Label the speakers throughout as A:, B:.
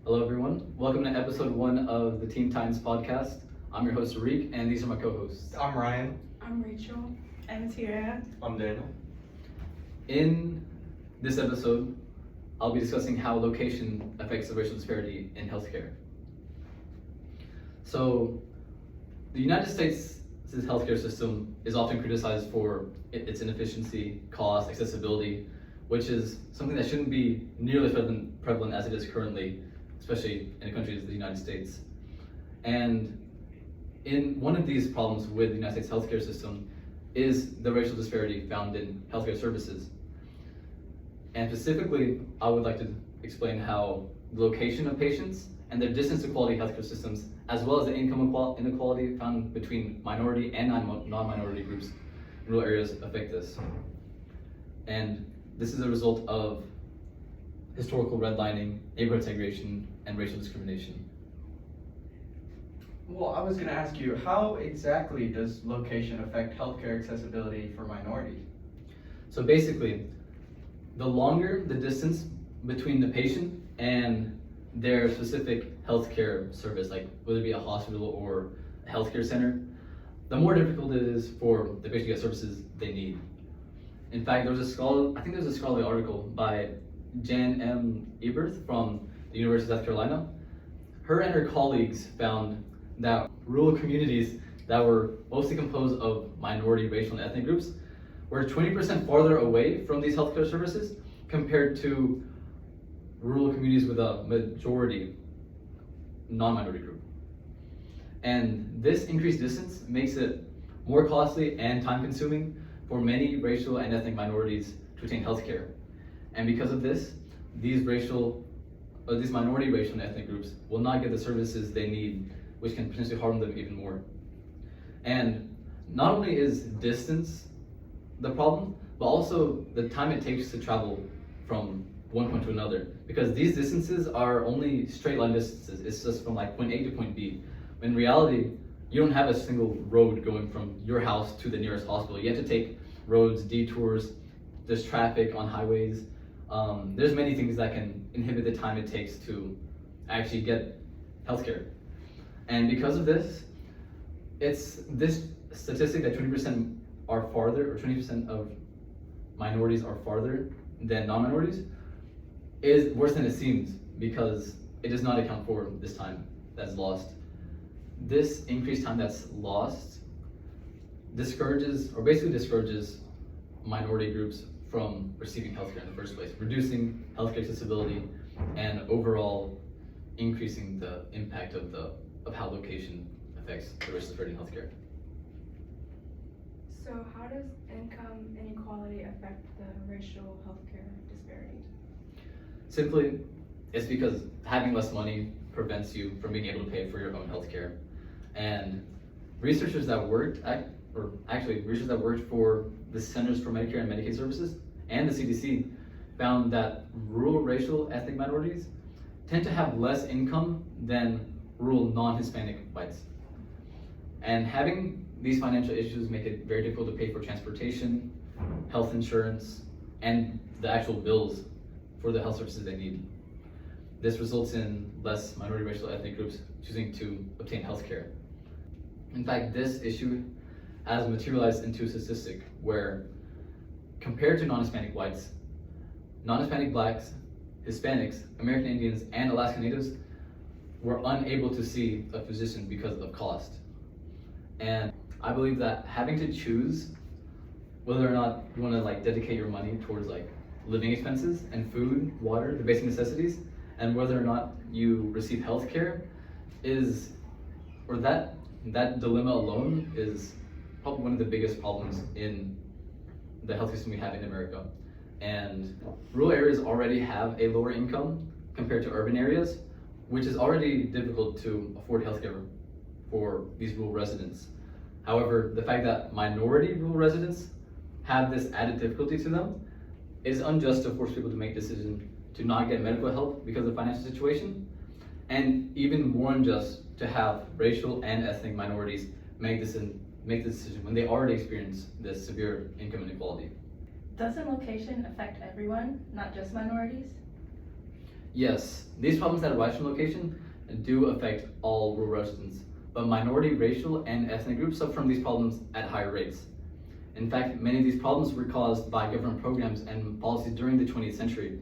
A: Hello, everyone. Welcome to episode 1 of the Teen Times podcast. I'm your host, Ariq, and these are my co-hosts.
B: I'm Ryan.
C: I'm Rachel.
D: I'm Tira.
B: I'm Daniel.
A: In this episode, I'll be discussing how location affects the racial disparity in healthcare. So, the United States' healthcare system is often criticized for its inefficiency, cost, accessibility, which is something that shouldn't be nearly prevalent as it is currently, especially in a country as the United States. And in one of these problems with the United States healthcare system is the racial disparity found in healthcare services. And specifically, I would like to explain how the location of patients and their distance to quality healthcare systems, as well as the income inequality found between minority and non-minority groups in rural areas affect this. And this is a result of historical redlining, neighborhood segregation, and racial discrimination.
B: Well, I was going to ask you, how exactly does location affect healthcare accessibility for minorities?
A: So basically, the longer the distance between the patient and their specific healthcare service, like whether it be a hospital or a healthcare center, the more difficult it is for the patient to get services they need. In fact, there's a scholarly article by Jan M. Eberth from the University of South Carolina. Her and her colleagues found that rural communities that were mostly composed of minority, racial, and ethnic groups were 20% farther away from these healthcare services compared to rural communities with a majority non-minority group. And this increased distance makes it more costly and time-consuming for many racial and ethnic minorities to attain healthcare. And because of this, these minority racial and ethnic groups will not get the services they need, which can potentially harm them even more. And not only is distance the problem, but also the time it takes to travel from one point to another. Because these distances are only straight line distances. It's just from like point A to point B. In reality, you don't have a single road going from your house to the nearest hospital. You have to take roads, detours, there's traffic on highways. There's many things that can inhibit the time it takes to actually get healthcare. And because of this, it's this statistic that 20% are farther, or 20% of minorities are farther than non-minorities, is worse than it seems because it does not account for this time that's lost. This increased time that's lost discourages minority groups from receiving healthcare in the first place, reducing healthcare accessibility and overall increasing the impact of how location affects the racial disparity in healthcare.
C: So how does income inequality affect the racial healthcare disparity?
A: Simply, it's because having less money prevents you from being able to pay for your own healthcare. And researchers that worked for the Centers for Medicare and Medicaid Services and the CDC found that rural racial ethnic minorities tend to have less income than rural non-Hispanic whites. And having these financial issues make it very difficult to pay for transportation, health insurance, and the actual bills for the health services they need. This results in less minority racial ethnic groups choosing to obtain health care. In fact, this issue has materialized into a statistic where, compared to non-Hispanic whites, non-Hispanic blacks, Hispanics, American Indians, and Alaska Natives were unable to see a physician because of cost. And I believe that having to choose whether or not you want to dedicate your money towards living expenses and food, water, the basic necessities, and whether or not you receive health care that dilemma alone is probably one of the biggest problems in the health system we have in America. And rural areas already have a lower income compared to urban areas, which is already difficult to afford healthcare for these rural residents. However, the fact that minority rural residents have this added difficulty to them is unjust to force people to make decisions to not get medical help because of financial situation, and even more unjust to have racial and ethnic minorities make the decision when they already experience this severe income inequality.
D: Doesn't location affect everyone, not just minorities?
A: Yes, these problems that arise from location do affect all rural residents, but minority, racial, and ethnic groups suffer from these problems at higher rates. In fact, many of these problems were caused by government programs and policies during the 20th century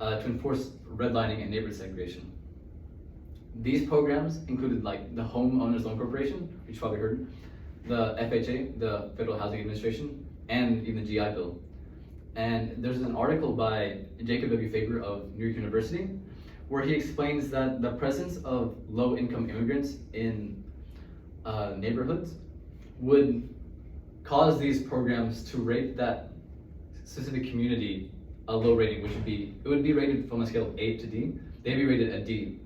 A: to enforce redlining and neighborhood segregation. These programs included like the Home Owners Loan Corporation, which you probably heard, the FHA, the Federal Housing Administration, and even the GI Bill. And there's an article by Jacob W. Faber of New York University where he explains that the presence of low-income immigrants in neighborhoods would cause these programs to rate that specific community a low rating, which would be rated from a scale of A to D. They'd be rated a D,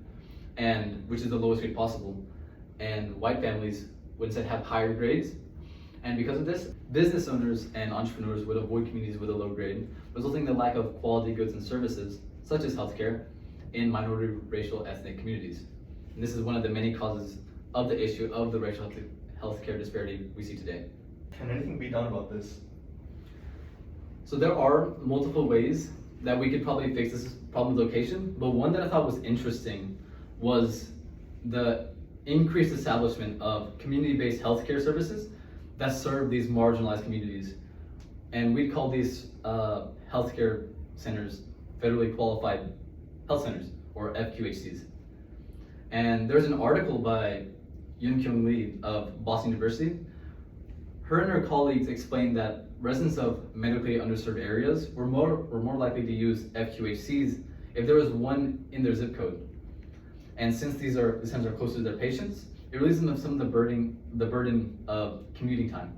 A: and which is the lowest grade possible. And white families would instead have higher grades. And because of this, business owners and entrepreneurs would avoid communities with a low grade, resulting in the lack of quality goods and services, such as healthcare, in minority, racial, ethnic communities. And this is one of the many causes of the issue of the racial healthcare disparity we see today.
D: Can anything be done about this?
A: So there are multiple ways that we could probably fix this problem with location, but one that I thought was interesting was the increased establishment of community-based healthcare services that serve these marginalized communities. And we call these healthcare centers federally qualified health centers, or FQHCs. And there's an article by Yoon Kyung Lee of Boston University. Her and her colleagues explained that residents of medically underserved areas were more likely to use FQHCs if there was one in their zip code. And since these centers are closer to their patients, it relieves them of some of the burden of commuting time.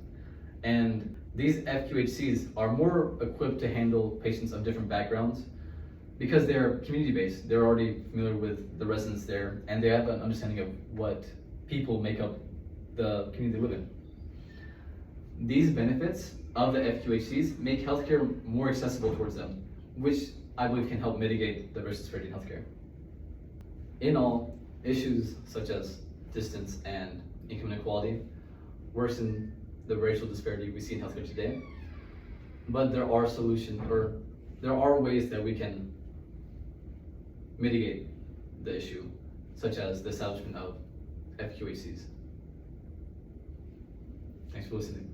A: And these FQHCs are more equipped to handle patients of different backgrounds because they're community-based. They're already familiar with the residents there, and they have an understanding of what people make up the community they live in. These benefits of the FQHCs make healthcare more accessible towards them, which I believe can help mitigate the racial disparity in healthcare. In all, issues such as distance and income inequality worsen the racial disparity we see in healthcare today. But there are solutions, or there are ways that we can mitigate the issue, such as the establishment of FQHCs. Thanks for listening.